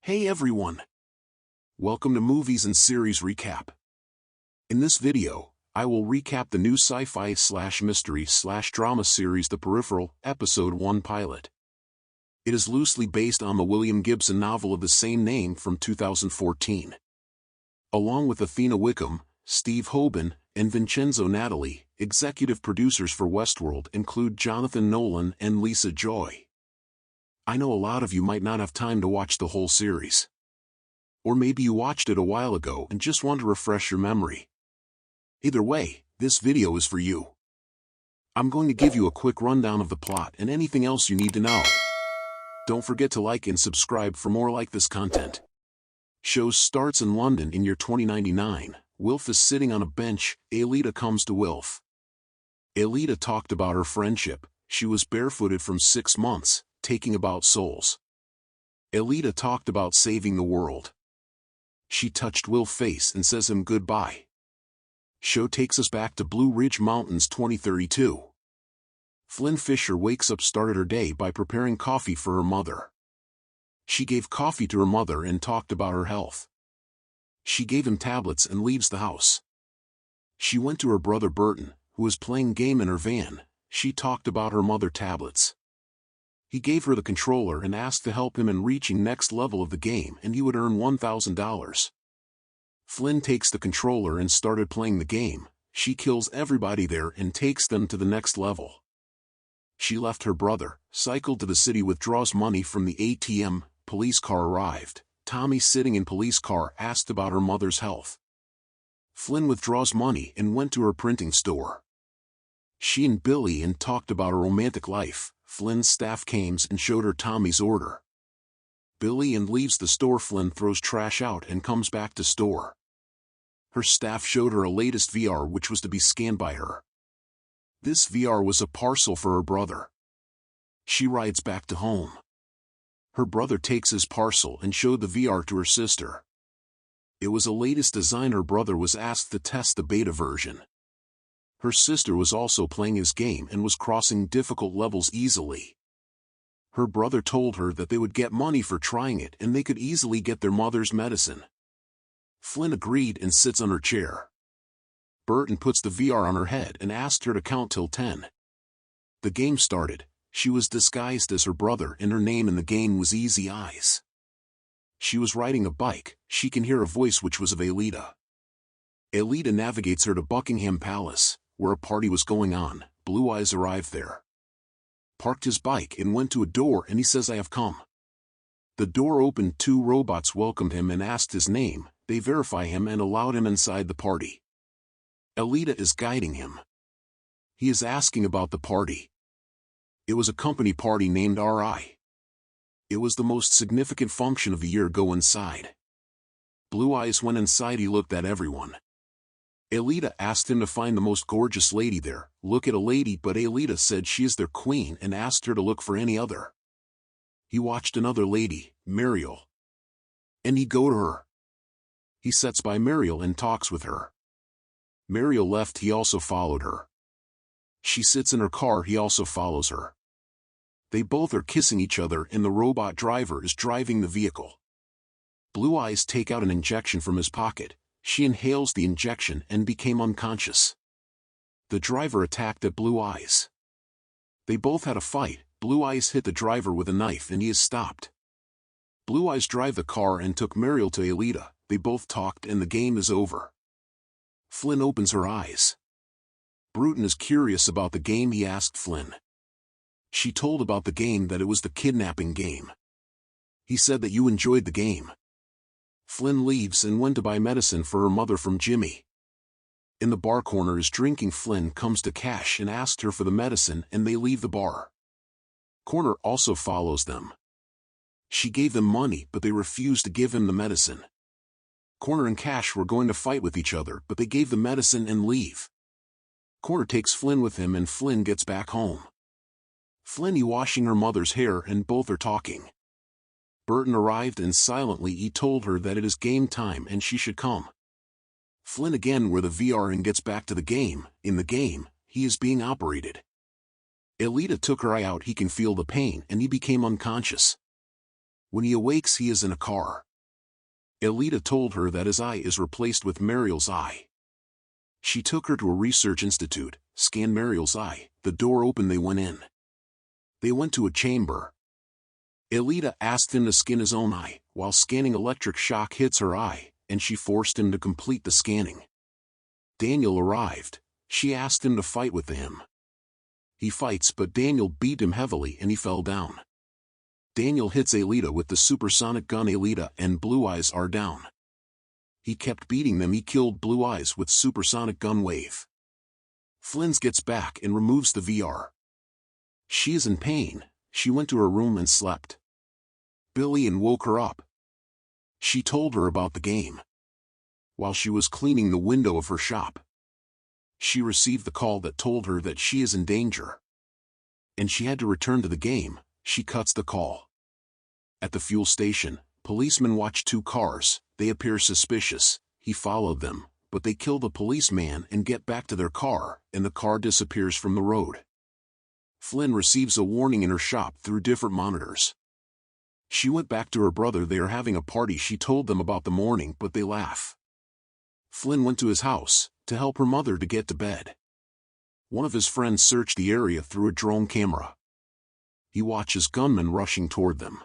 Hey everyone! Welcome to Movies and Series Recap. In this video, I will recap the new sci-fi/mystery/drama series The Peripheral, Episode 1 pilot. It is loosely based on the William Gibson novel of the same name from 2014. Along with Athena Wickham, Steve Hoban, and Vincenzo Natali, executive producers for Westworld include Jonathan Nolan and Lisa Joy. I know a lot of you might not have time to watch the whole series. Or maybe you watched it a while ago and just want to refresh your memory. Either way, this video is for you. I'm going to give you a quick rundown of the plot and anything else you need to know. Don't forget to like and subscribe for more like this content. Show starts in London in year 2099. Wilf is sitting on a bench. Aelita comes to Wilf. Aelita talked about her friendship. She was barefooted from 6 months, taking about souls. Aelita talked about saving the world. She touched Wilf's face and says him goodbye. Show takes us back to Blue Ridge Mountains 2032. Flynn Fisher wakes up, started her day by preparing coffee for her mother. She gave coffee to her mother and talked about her health. She gave him tablets and leaves the house. She went to her brother Burton, who was playing game in her van. She talked about her mother tablets. He gave her the controller and asked to help him in reaching next level of the game and he would earn $1,000. Flynn takes the controller and started playing the game. She kills everybody there and takes them to the next level. She left her brother, cycled to the city, withdraws money from the ATM. Police car arrived. Tommy, sitting in police car, asked about her mother's health. Flynn withdraws money and went to her printing store. She and Billy and talked about her romantic life. Flynn's staff came and showed her Tommy's order. Billy and leaves the store. Flynn throws trash out and comes back to store. Her staff showed her a latest VR which was to be scanned by her. This VR was a parcel for her brother. She rides back to home. Her brother takes his parcel and showed the VR to her sister. It was a latest design. Her brother was asked to test the beta version. Her sister was also playing his game and was crossing difficult levels easily. Her brother told her that they would get money for trying it and they could easily get their mother's medicine. Flynn agreed and sits on her chair. Burton puts the VR on her head and asked her to count till 10. The game started. She was disguised as her brother and her name in the game was Easy Eyes. She was riding a bike. She can hear a voice which was of Aelita. Aelita navigates her to Buckingham Palace, where a party was going on. Blue Eyes arrived there. Parked his bike and went to a door and he says, "I have come." The door opened. 2 robots welcomed him and asked his name. They verify him and allowed him inside the party. Aelita is guiding him. He is asking about the party. It was a company party named RI. It was the most significant function of the year. Go inside. Blue Eyes went inside. He looked at everyone. Aelita asked him to find the most gorgeous lady there. Look at a lady, but Aelita said she is their queen and asked her to look for any other. He watched another lady, Muriel. And he go to her. He sits by Muriel and talks with her. Muriel left. He also followed her. She sits in her car. He also follows her. They both are kissing each other and the robot driver is driving the vehicle. Blue Eyes take out an injection from his pocket. She inhales the injection and became unconscious. The driver attacked at Blue Eyes. They both had a fight. Blue Eyes hit the driver with a knife and he is stopped. Blue Eyes drive the car and took Muriel to Aelita. They both talked and the game is over. Flynn opens her eyes. Bruton is curious about the game. He asked Flynn. She told about the game, that it was the kidnapping game. He said that you enjoyed the game. Flynn leaves and went to buy medicine for her mother from Jimmy. In the bar, Corner is drinking. Flynn comes to Cash and asked her for the medicine and they leave the bar. Corner also follows them. She gave them money but they refused to give him the medicine. Corner and Cash were going to fight with each other but they gave the medicine and leave. Corner takes Flynn with him and Flynn gets back home. Flynn is washing her mother's hair and both are talking. Burton arrived and silently he told her that it is game time and she should come. Flynn again wears the VR and gets back to the game. In the game, he is being operated. Aelita took her eye out. He can feel the pain and he became unconscious. When he awakes, he is in a car. Elita told her that his eye is replaced with Mariel's eye. She took her to a research institute, scanned Mariel's eye, the door opened, they went in. They went to a chamber. Elita asked him to scan his own eye, while scanning electric shock hits her eye, and she forced him to complete the scanning. Daniel arrived. She asked him to fight with him. He fights, but Daniel beat him heavily and he fell down. Daniel hits Elita with the supersonic gun. Elita and Blue Eyes are down. He kept beating them. He killed Blue Eyes with supersonic gun wave. Flynn gets back and removes the VR. She is in pain. She went to her room and slept. Billy woke her up. She told her about the game. While she was cleaning the window of her shop, she received the call that told her that she is in danger, and she had to return to the game. She cuts the call. At the fuel station, policemen watch two cars. They appear suspicious. He followed them, but they kill the policeman and get back to their car, and the car disappears from the road. Flynn receives a warning in her shop through different monitors. She went back to her brother. They are having a party. She told them about the morning, but they laugh. Flynn went to his house to help her mother to get to bed. One of his friends searched the area through a drone camera. He watches gunmen rushing toward them.